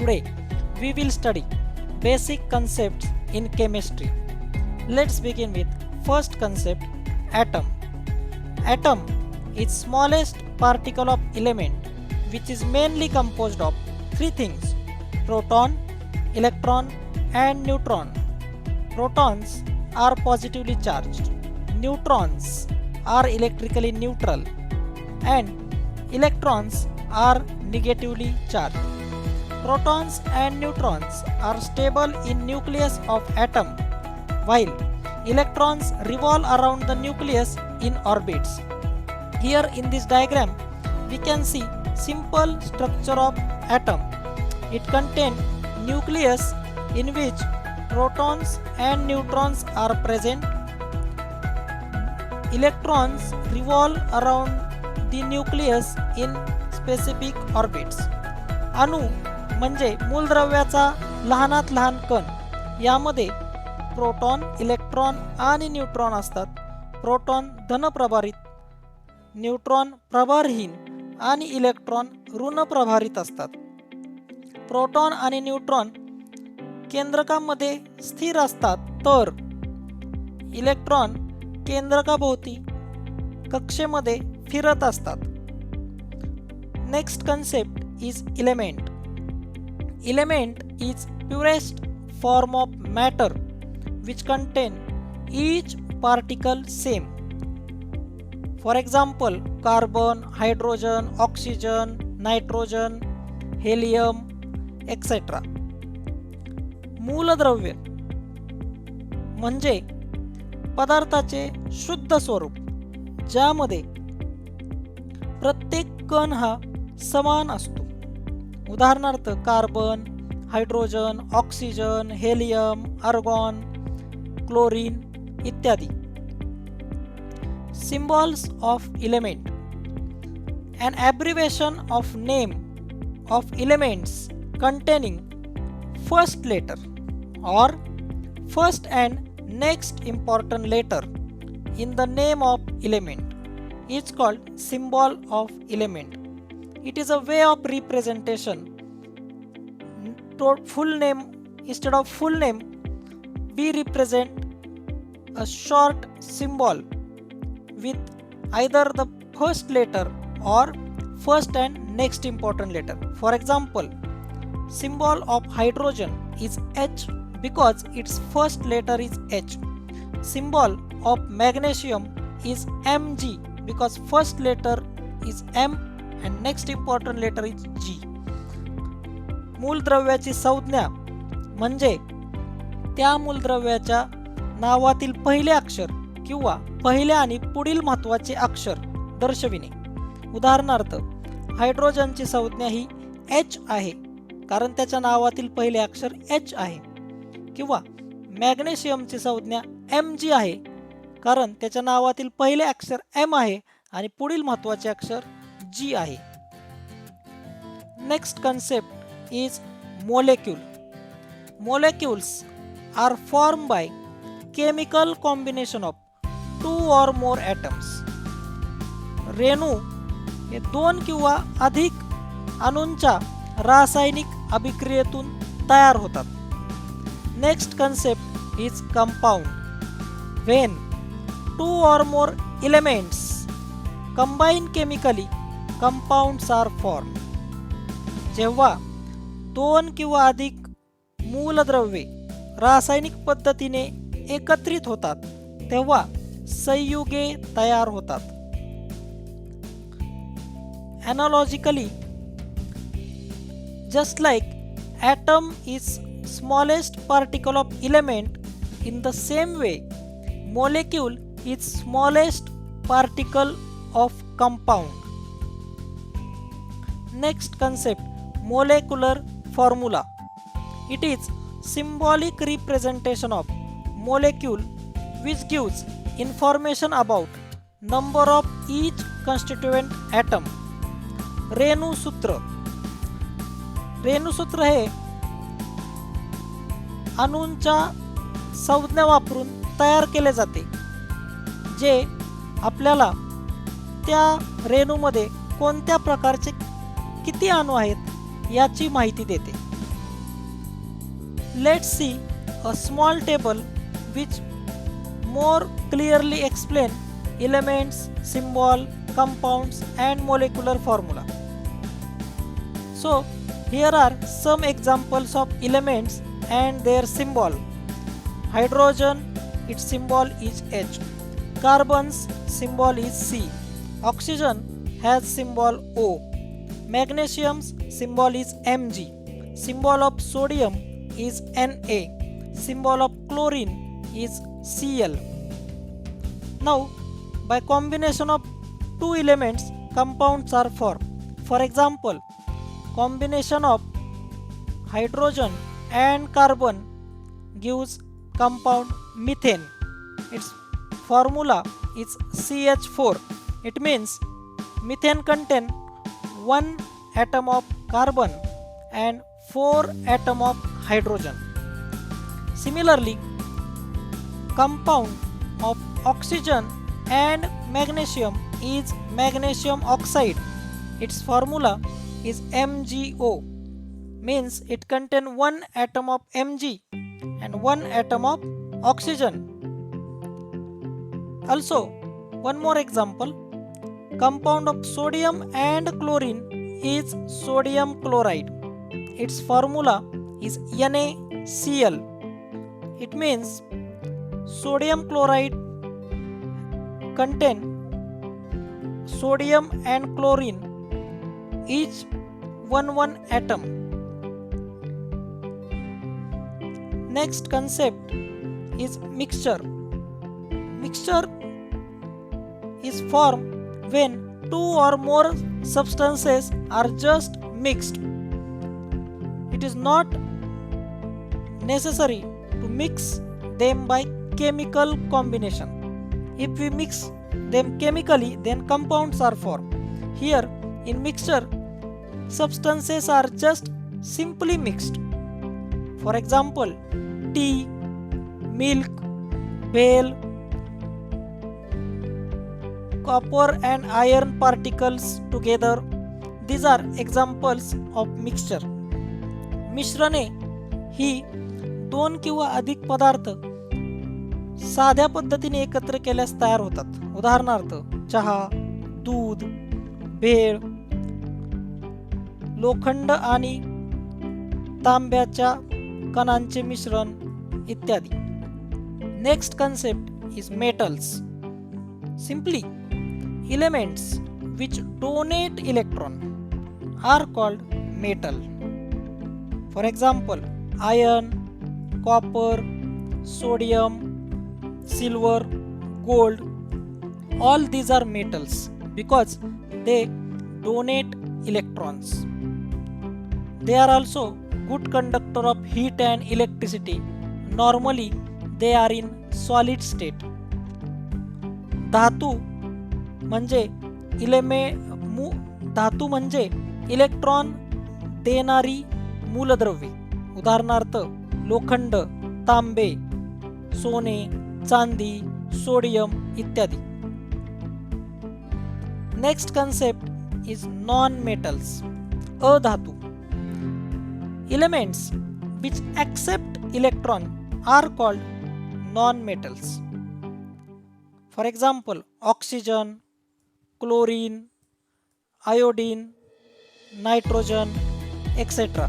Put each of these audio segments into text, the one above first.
Today we will study basic concepts in chemistry. Let's begin with first concept, atom. Atom is smallest particle of element which is mainly composed of three things: proton, electron and neutron. Protons are positively charged, neutrons are electrically neutral and electrons are negatively charged. Protons and neutrons are stable in nucleus of atom while electrons revolve around the nucleus in orbits. Here in this diagram we can see simple structure of atom. It contains nucleus in which protons and neutrons are present. Electrons revolve around the nucleus in specific orbits. अणु म्हणजे मूलद्रव्याचा लहानात लहान कण. यामध्ये proton, electron आणि neutron असतात. Proton धनप्रभारित, neutron प्रभारहीन आणि electron ऋण प्रभारित असतात. प्रोटॉन आणि न्यूट्रॉन केंद्रकामध्ये स्थिर असतात तर इलेक्ट्रॉन केंद्रकाभोवती कक्षेमध्ये फिरत असतात. Next concept is element. Element is purest form of matter which contain each particle same. For example, carbon, hydrogen, oxygen, nitrogen, helium, etc. मूलद्रव्य म्हणजे पदार्थाचे शुद्ध स्वरूप ज्यामध्ये प्रत्येक कण हा समान असतो. उदाहरणार्थ carbon, hydrogen, oxygen, helium, argon, chlorine इत्यादी. Symbols of element. An abbreviation of name of elements containing first letter or first and next important letter in the name of element is called symbol of element. It is a way of representation. Full name, instead of full name, we represent a short symbol with either the first letter or first and next important letter. For example, symbol of hydrogen is H because its first letter is H. Symbol of magnesium is Mg because first letter is M and next important letter is G. मूलद्रव्याची संज्ञा म्हणजे त्या मूलद्रव्याच्या नावातील पहिले अक्षर किंवा पहिले आणि पुढील महत्त्वाचे अक्षर दर्शविणे. उदाहरणार्थ हायड्रोजनची संज्ञा ही H आहे कारण त्याच्या नावातील पहिले अक्षर H आहे, किंवा मॅग्नेशियमची संज्ञा Mg आहे कारण त्याच्या नावातील पहिले अक्षर M आहे आणि पुढील महत्त्वाचे अक्षर G आहे. Next concept is molecule. Molecules are formed by chemical combination of two or more atoms. रेणू हे दोन किंवा अधिक अणूंच्या रासायनिक अभिक्रियेतून तयार होतात. Next concept is compound. When two or more elements combine chemically, compounds are formed. जेव्हा दोन किंवा अधिक मूलद्रव्ये रासायनिक पद्धतीने एकत्रित होतात तेव्हा संयुगे तयार होतात. Analogically, just like atom is smallest particle of element, in the same way molecule is smallest particle of compound. Next concept, molecular formula. It is symbolic representation of molecule which gives information about number of each constituent atom. रेणुसूत्र. रेणुसूत्र हे अणूंच्या संज्ञा वापरून तयार केले जाते जे आपल्याला त्या रेणूमध्ये कोणत्या प्रकारचे किती अणू आहेत याची माहिती देते. let's see a small table which more clearly explain elements, symbol, compounds and molecular formula. So here are some examples of elements and their symbol. Hydrogen, its symbol is H. Carbon's symbol is C. Oxygen has symbol O. Magnesium's symbol is Mg. Symbol of sodium is Na. Symbol of chlorine is Cl. Now, by combination of two elements, compounds are formed. For example, combination of hydrogen and carbon gives compound methane. Its formula is CH4. It means methane contains 1 atom of carbon and 4 atom of hydrogen. Similarly, compound of oxygen and magnesium is magnesium oxide. Its formula is MgO, means it contains 1 atom of Mg and 1 atom of oxygen. Also, one more example, compound of sodium and chlorine is sodium chloride. Its formula is NaCl. It means sodium chloride contain sodium and chlorine each 1 atom. Next concept is mixture. Mixture is formed when two or more substances are just mixed. It is not necessary to mix them by chemical combination. If we mix them chemically, then compounds are formed. Here in mixture, substances are just simply mixed. For example, tea, milk, bale, copper and iron particles together. These are examples of mixture. मिश्रणे ही दोन किंवा अधिक पदार्थ साध्या पद्धतीने एकत्र केल्यास तयार होतात. उदाहरणार्थ चहा, दूध, भेळ, लोखंड आणि तांब्याच्या कणांचे मिश्रण इत्यादी. Next concept is metals. Simply elements which donate electron are called metal. For example, iron, copper, sodium, silver, gold, all these are metals because they donate electrons. They are also good conductor of heat and electricity. Normally they are in solid state. धातू म्हणजे धातू म्हणजे electron देणारी मूलद्रव्ये. उदाहरणार्थ लोखंड, तांबे, सोने, चांदी, सोडियम इत्यादी. Next concept is non metals. अधातू. Elements which accept electron are called non metals. For example, oxygen, chlorine, iodine, nitrogen, etc.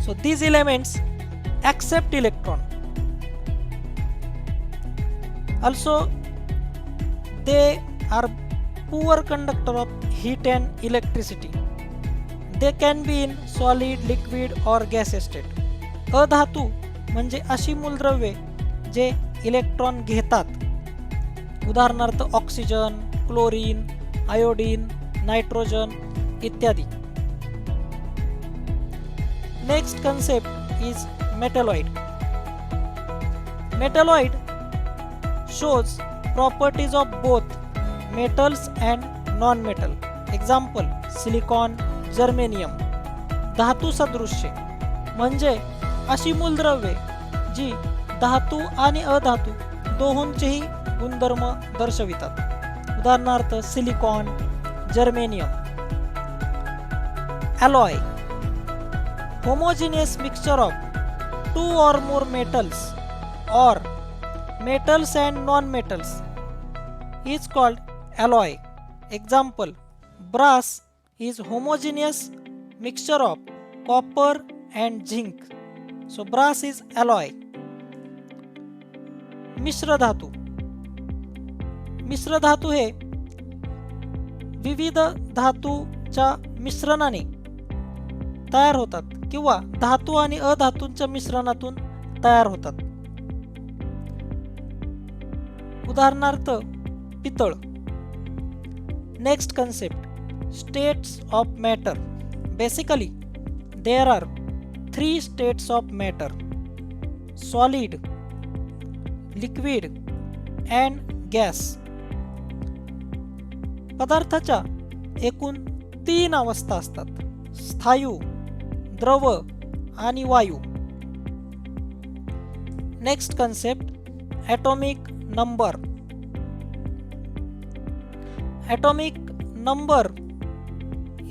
So these elements accept electron. Also, they are poor conductor of heat and electricity. They can be in solid, liquid or gas state. अधातू म्हणजे अशी मूलद्रव्ये जे electron घेतात. उदाहरणार्थ oxygen, chlorine, iodine, nitrogen इत्यादी. Next concept is metalloid. Metalloid shows properties of both metals and non-metal. Example, silicon, germanium. धातू सदृश्य म्हणजे अशी मूलद्रव्ये जी धातू आणि अधातू दोहोंचेही गुणधर्म दर्शवितात. उदाहरणार्थ silicon, germanium. alloy, homogeneous mixture of two or more metals or metals and non-metals is called alloy. Example, brass is homogeneous mixture of copper and zinc. So brass is alloy. मिश्र धातू. मिश्र धातू हे विविध धातूच्या मिश्रणाने तयार होतात किंवा धातू आणि अधातूंच्या मिश्रणातून तयार होतात. उदाहरणार्थ पितळ. Next concept, states of matter. Basically there are 3 states of matter: solid, liquid and gas. पदार्थाच्या एकूण 3 अवस्था असतात: स्थायू, द्रव आणि वायू. Next concept, atomic number. Atomic number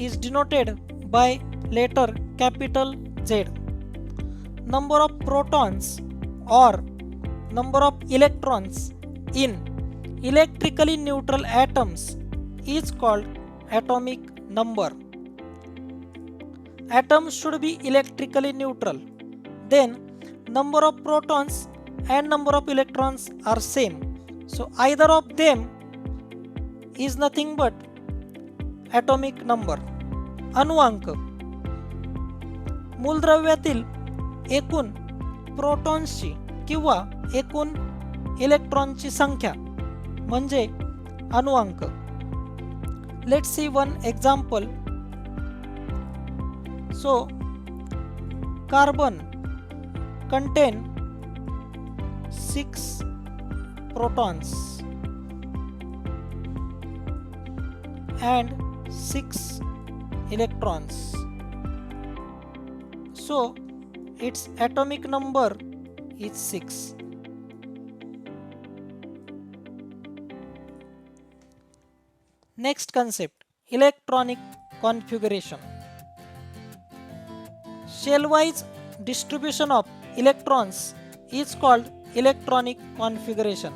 is denoted by letter capital Z. Number of protons or number of electrons in electrically neutral atoms is called atomic number. Atoms should be electrically neutral. Then number of protons and number of electrons are same. So either of them is nothing but atomic number. अणुअंक. मूलद्रव्यातील एकूण प्रोटॉन्सची किंवा एकूण इलेक्ट्रॉनची संख्या म्हणजे अणुअंक. Let's see one example. So carbon contain 6 protons and 6 electrons. So its atomic number is 6. Next concept, electronic configuration. Shell-wise distribution of electrons is called electronic configuration.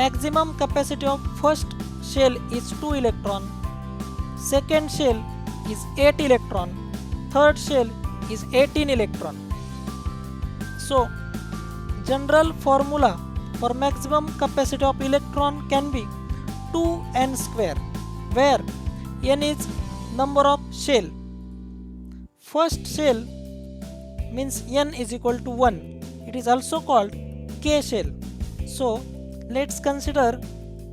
Maximum capacity of first shell is 2 electron, second shell is 8 electron, third shell is 18 electron. So general formula for maximum capacity of electron can be 2n square, where n is number of shell. First shell means n is equal to 1. It is also called k shell. So let's consider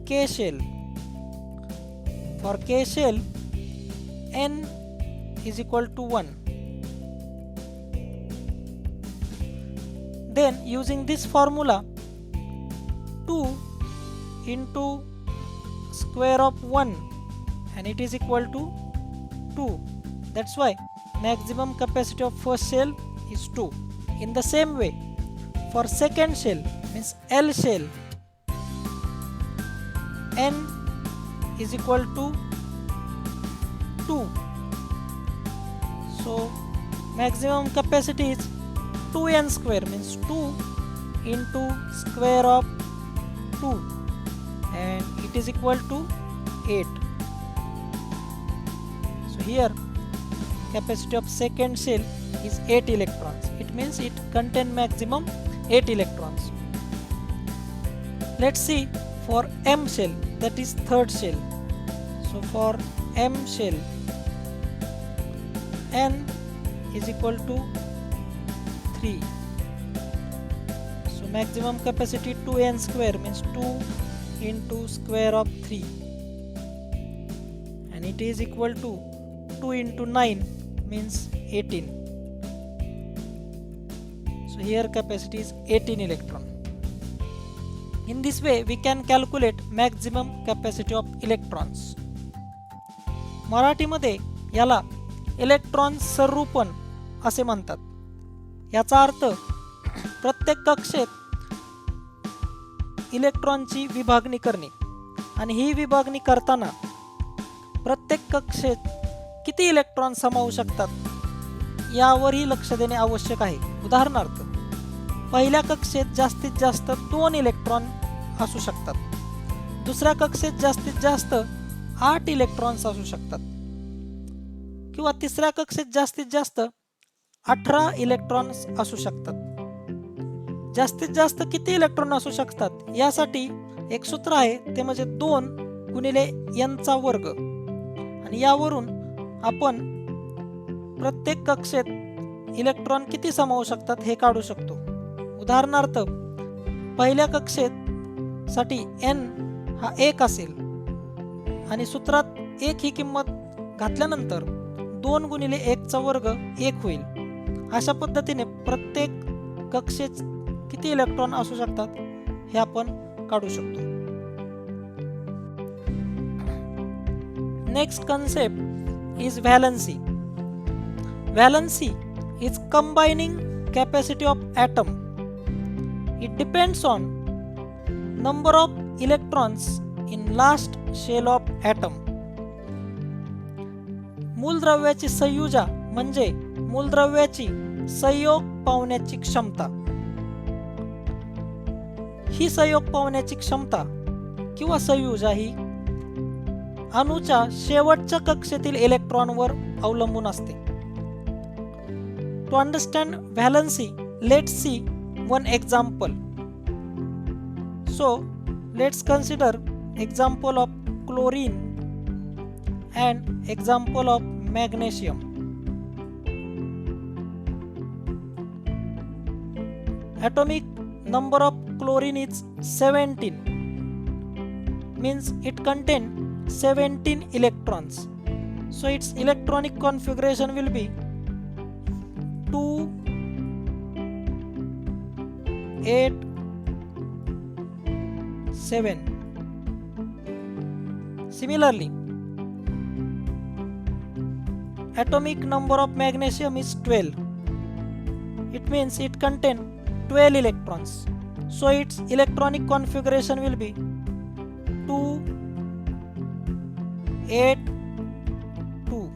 k shell. For k shell, n is equal to 1. Then using this formula, 2 into square of 1 and it is equal to 2. That's why maximum capacity of first shell is 2. In the same way, for second shell means L shell, n is equal to 2. So maximum capacity is 2n square, means 2 into square of 2 and it is equal to 8. So here capacity of second shell is 8 electrons. It means it contains maximum 8 electrons. Let's see for M shell, that is third shell. So for M shell, n is equal to 3. So maximum capacity 2n square means 2 into square of 3 and it is equal to 2 into 9 means 18. So here capacity is 18 electron. In this way we can calculate maximum capacity of electrons. मराठीमध्ये याला electron संरूपण असे म्हणतात. याचा अर्थ प्रत्येक कक्षेत इलेक्ट्रॉनची विभागणी करणे आणि ही विभागणी करताना प्रत्येक कक्षेत किती इलेक्ट्रॉन सामावू शकतात यावरही लक्ष देणे आवश्यक आहे. उदाहरणार्थ, पहिल्या कक्षेत जास्तीत जास्त 2 इलेक्ट्रॉन असू शकतात. दुसऱ्या कक्षेत जास्तीत जास्त 8 इलेक्ट्रॉन्स असू शकतात किंवा तिसऱ्या कक्षेत जास्तीत जास्त 18 इलेक्ट्रॉन्स असू शकतात. जास्तीत जास्त किती इलेक्ट्रॉन असू शकतात यासाठी एक सूत्र आहे, ते म्हणजे 2 गुणिले n चा वर्ग. आणि यावरून आपण प्रत्येक कक्षेत इलेक्ट्रॉन किती सामावू शकतात हे काढू शकतो. उदाहरणार्थ, पहिल्या कक्षेत साठी n हा 1 असेल आणि सूत्रात 1 ही किंमत घातल्यानंतर 2 गुणिले 1 चा वर्ग 1 होईल. अशा पद्धतीने प्रत्येक कक्षेत किती इलेक्ट्रॉन असू शकतात हे आपण काढू शकतो. Next concept is valency. Valency is combining capacity of atom. It depends on number of electrons in last shell of atom. मूलद्रव्याची संयुजा म्हणजे मूलद्रव्याची संयोग पावण्याची क्षमता. ही संयोग पावण्याची क्षमता किंवा संयुजा ही अणूच्या शेवटच्या कक्षेतील इलेक्ट्रॉनवर अवलंबून असते. To understand valency, let's see one example. So, let's consider example of chlorine and example of magnesium. Atomic number of chlorine is 17, means it contains 17 electrons. So its electronic configuration will be 2, 8, 7. Similarly, atomic number of magnesium is 12. It means it contains 12 electrons. So its electronic configuration will be 2, 8, 2.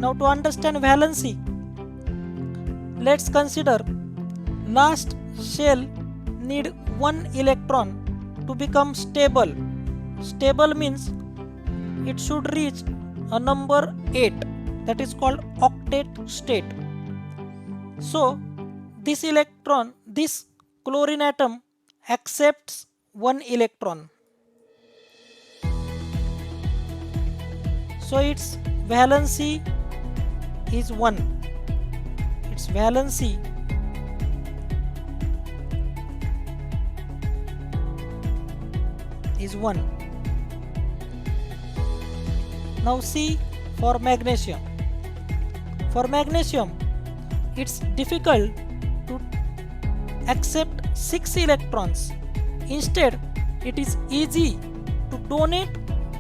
Now to understand valency, let's consider last shell need 1 electron to become stable. Stable means it should reach a number 8, that is called octet state. So this chlorine atom accepts 1 electron. So its valency is 1. Its valency is 1. Now see for magnesium. For magnesium, it's difficult to accept 6 electrons. Instead, it is easy to donate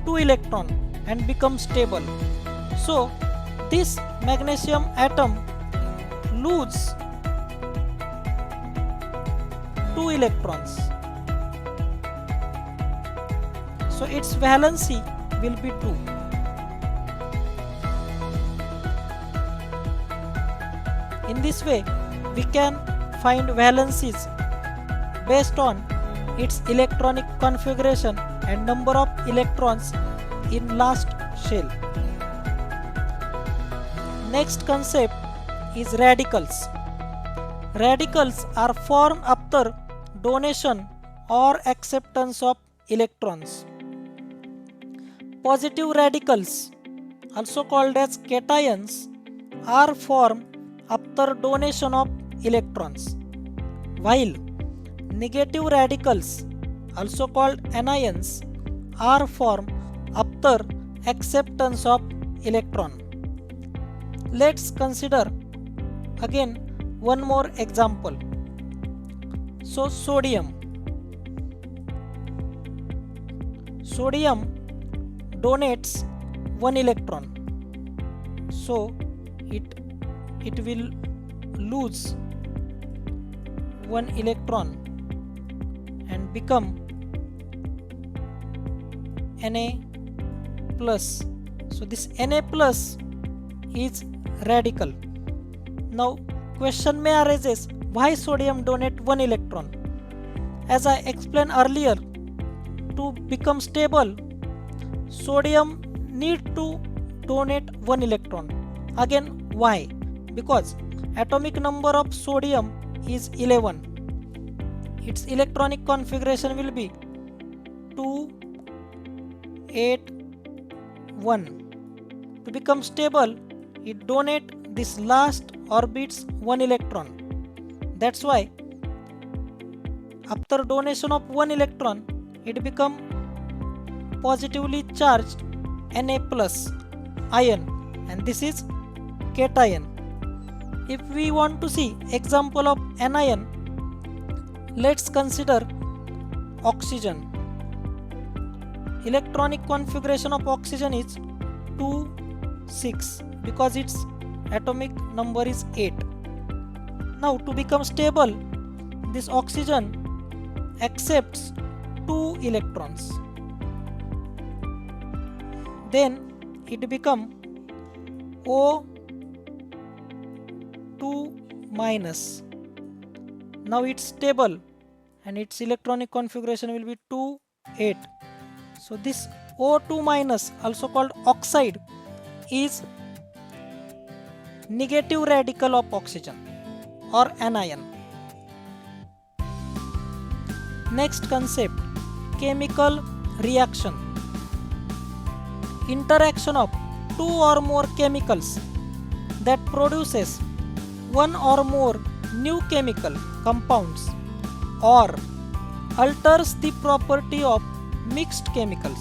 2 electrons and become stable. So this magnesium atom loses 2 electrons. So its valency will be 2. In this way, we can find valencies based on its electronic configuration and number of electrons in last shell. Next concept is radicals. Radicals are formed after donation or acceptance of electrons. Positive radicals, also called as cations, are formed after donation of electrons, while negative radicals, also called anions, are formed after acceptance of electron. Let's consider again one more example. So sodium donates 1 electron, so it will lose 1 electron and become Na plus. So this Na plus is radical. Now question may arises, why sodium donate 1 electron? As I explained earlier, to become stable, sodium need to donate 1 electron. Again, why? Because atomic number of sodium is 11. Its electronic configuration will be 2, 8, 1. To become stable, it donate this last orbit's 1 electron. That's why after donation of 1 electron, it become positively charged Na plus ion, and this is cation. If we want to see example of anion, let's consider oxygen. Electronic configuration of oxygen is 2, 6 because its atomic number is 8. Now to become stable, this oxygen accepts 2 electrons. Then it become O2 minus. Now it's stable and its electronic configuration will be 2, 8. So this O2 minus, also called oxide, is negative radical of oxygen or anion. Next concept, chemical reaction. Interaction of 2 or more chemicals that produces 1 or more new chemical compounds or alters the property of mixed chemicals.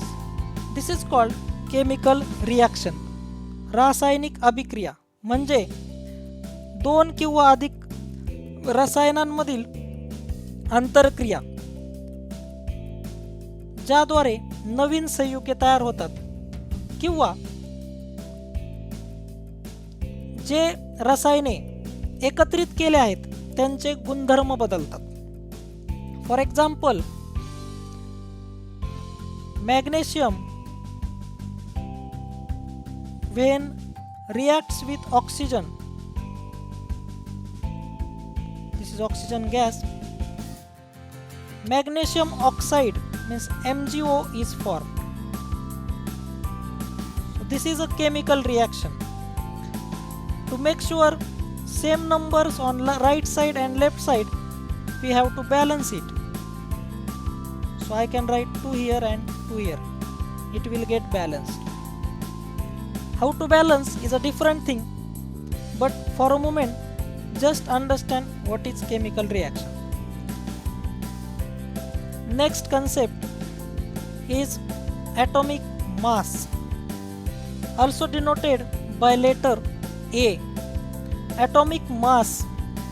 This is called chemical reaction. रासायनिक अभिक्रिया म्हणजे 2 किंवा अधिक रसायनांमधील आंतरक्रिया ज्याद्वारे नवीन संयुगे तयार होतात किंवा जे रसायने एकत्रित केले आहेत त्यांचे गुणधर्म बदलतात. For example, magnesium when reacts with oxygen, this is oxygen gas, magnesium oxide means MgO is formed. So this is a chemical reaction. To make sure same numbers on right side and left side, we have to balance it. So I can write 2 here and 2 here. It will get balanced. How to balance is a different thing, but for a moment just understand what is chemical reaction. Next concept is atomic mass, also denoted by letter A. Atomic mass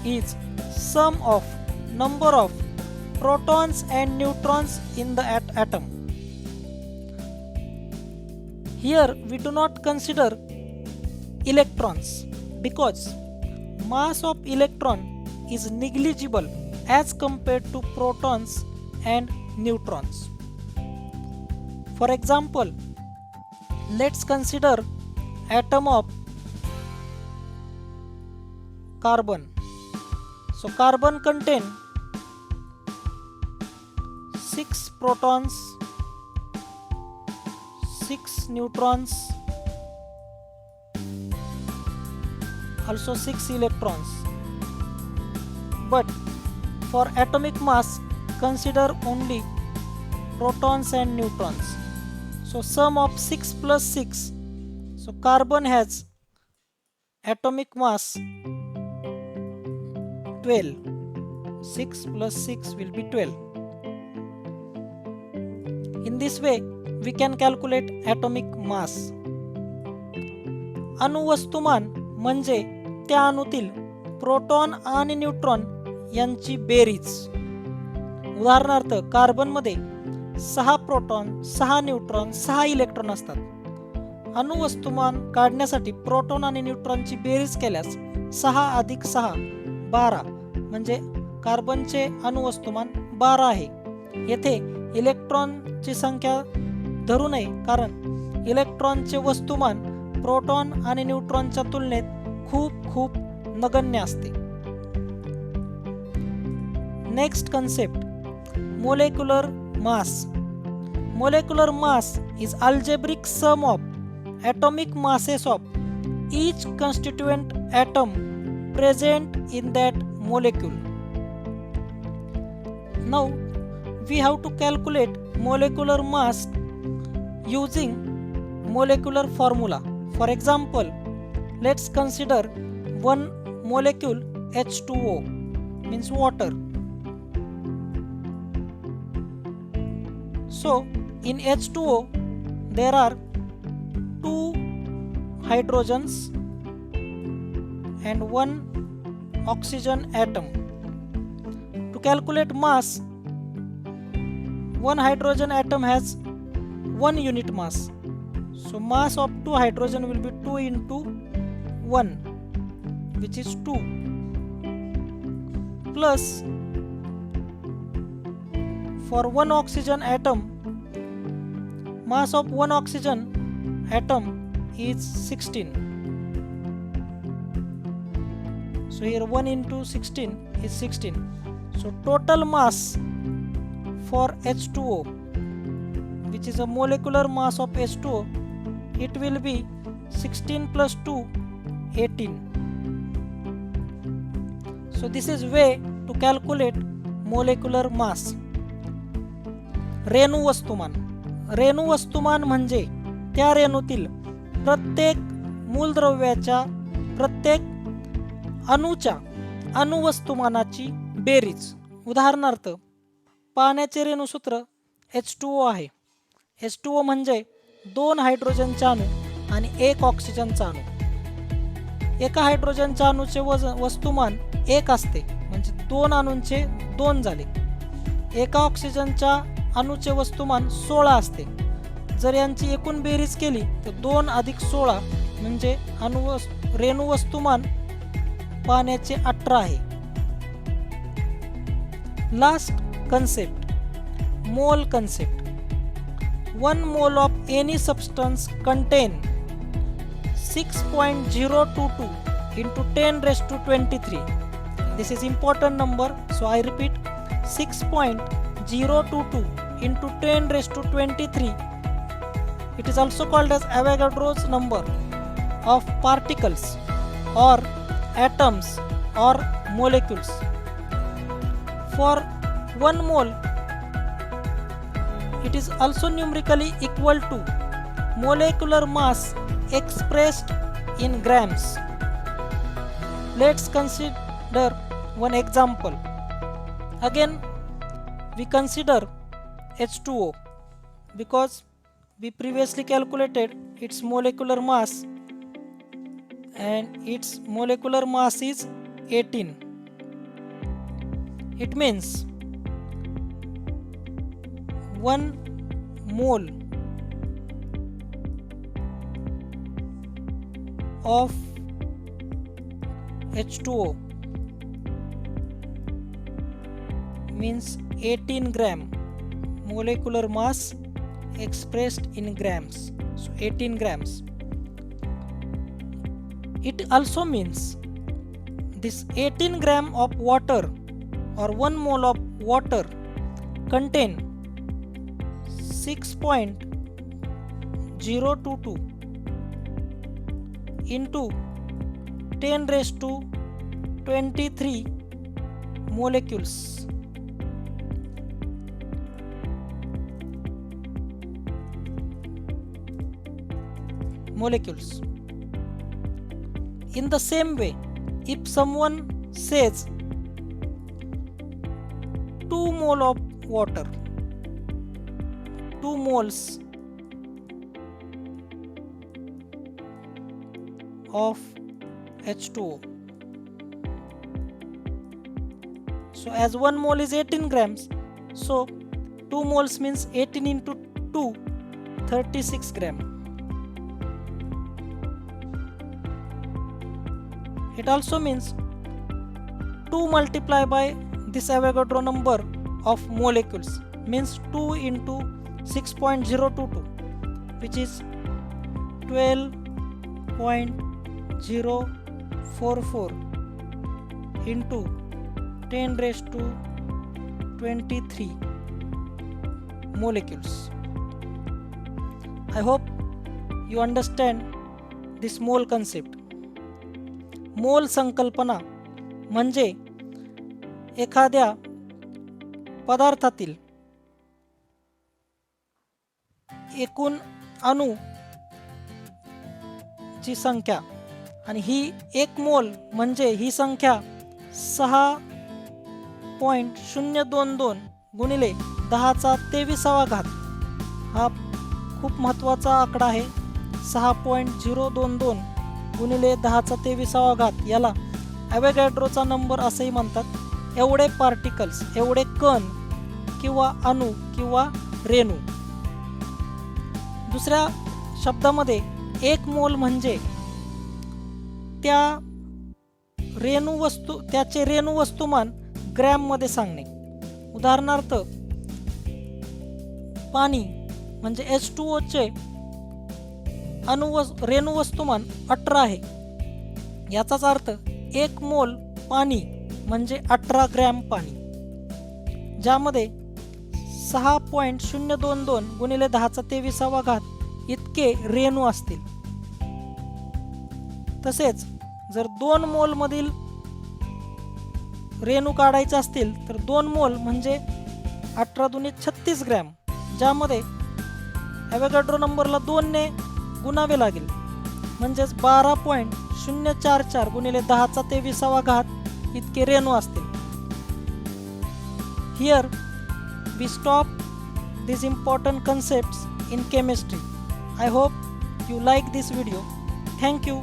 is sum of number of protons and neutrons in the atom. Here we do not consider electrons because mass of electron is negligible as compared to protons and neutrons. For example, let's consider atom of carbon. So carbon contain 6 protons, 6 neutrons, also 6 electrons. But for atomic mass, consider only protons and neutrons. So sum of 6 plus 6. So carbon has atomic mass 12. 6 plus 6 will be 12. In this way, we can calculate atomic mass. अणुवस्तुमान म्हणजे त्या अणुतील proton आणि neutron यांची berries. उदाहरणार्थ carbon मध्ये 6 proton, 6 neutron, 6 electron असतात. अणुवस्तुमान काढण्यासाठी proton आणि न्यूट्रॉनची berries केल्यास 6 अधिक 6 12 म्हणजे कार्बनचे अणुवस्तुमान 12 आहे. येथे इलेक्ट्रॉनची संख्या धरू नये कारण इलेक्ट्रॉनचे वस्तुमान प्रोटॉन आणि न्यूट्रॉनच्या तुलनेत खूप खूप नगण्य असते. Next concept, molecular mass. Molecular mass is algebraic sum of atomic masses of each constituent atom present in that molecule. Now we have to calculate molecular mass using molecular formula. For example, let's consider one molecule H2O, means water. So in H2O there are two hydrogens and one oxygen atom. To calculate mass, one hydrogen atom has 1 unit mass. So mass of two hydrogen will be 2 into 1, which is 2, plus for one oxygen atom, mass of one oxygen atom is 16. So here 1 into 16 is 16. So total mass for H2O, which is a molecular mass of H2O, it will be 16 plus 2, 18. So this is way to calculate molecular mass. Renu वस्तुमान. रेणू वस्तुमान म्हणजे त्या रेणूतील प्रत्येक मूलद्रव्याच्या प्रत्येक अणूच्या अणुवस्तुमानाची berries. उदाहरणार्थ पाण्याचे रेणूसूत्र H2O आहे. H2O म्हणजे 2 हायड्रोजनचा अणू आणि 1 ऑक्सिजनचा अणू. एका हायड्रोजनच्या अणूचे वस्तुमान 1 असते, म्हणजे 2 अणूंचे 2 झाले. एका ऑक्सिजनच्या अणूचे वस्तुमान 16 असते. जर यांची एकूण बेरीज केली तर 2 अधिक 16 म्हणजे रेणू वस्तुमान पाण्याचे 18 आहे. Last concept, mole concept. 1 mole of any substance contain 6.022 into 10⁻23. This is important number, so I repeat, 6.022 into 10⁻23. It is also called as Avogadro's number of particles or atoms or molecules. For 1 mole, it is also numerically equal to molecular mass expressed in grams. Let's consider one example. Again we consider H2O because we previously calculated its molecular mass and its molecular mass is 18. It means 1 mole of H2O means 18 gram. Molecular mass expressed in grams, so 18 grams. It also means this 18 gram of water or 1 mole of water contain 6.022 into 10⁻23 molecules. In the same way, if someone says 2 mole of water, 2 moles of H2O. So as 1 mole is 18 grams, so 2 moles means 18 into 2, 36 gram. It also means 2 multiplied by this Avogadro number of molecules means 2 into 6.022, which is 12 0.044 into 10 raised to 23 molecules. I hope you understand this mole concept. मोल संकल्पना म्हणजे एखाद्या पदार्थातील एकूण अणू ची संख्या आणि ही एक मोल म्हणजे ही संख्या 6.022 गुणिले 10⁻23 हा खूप महत्त्वाचा आकडा आहे. 6.022 गुणिले 10⁻23 याला ॲव्होगॅड्रोचा नंबर असेही म्हणतात. एवढे पार्टिकल्स, एवढे कण किंवा अणू किंवा रेणू. दुसऱ्या शब्दामध्ये एक मोल म्हणजे त्याचे रेणू वस्तुमान ग्रॅम मध्ये सांगणे. उदाहरणार्थ पाणी म्हणजे H2O चे रेणू वस्तुमान 18 आहे. याचाच अर्थ एक मोल पाणी म्हणजे 18 ग्रॅम पाणी, ज्यामध्ये 6.022 गुणिले 10⁻23 इतके रेणू असतील. तसेच जर 2 मोल मधील रेणू काढायचे असतील तर 2 मोल म्हणजे 18 दुनी 36 ग्रॅम, ज्यामध्ये ॲव्होगॅड्रो नंबरला 2 ने गुणावे लागेल, म्हणजेच 12.044 गुणिले 10⁻23 इतके रेणू असतील. Here we stop these important concepts in chemistry. I hope you like this video. Thank you.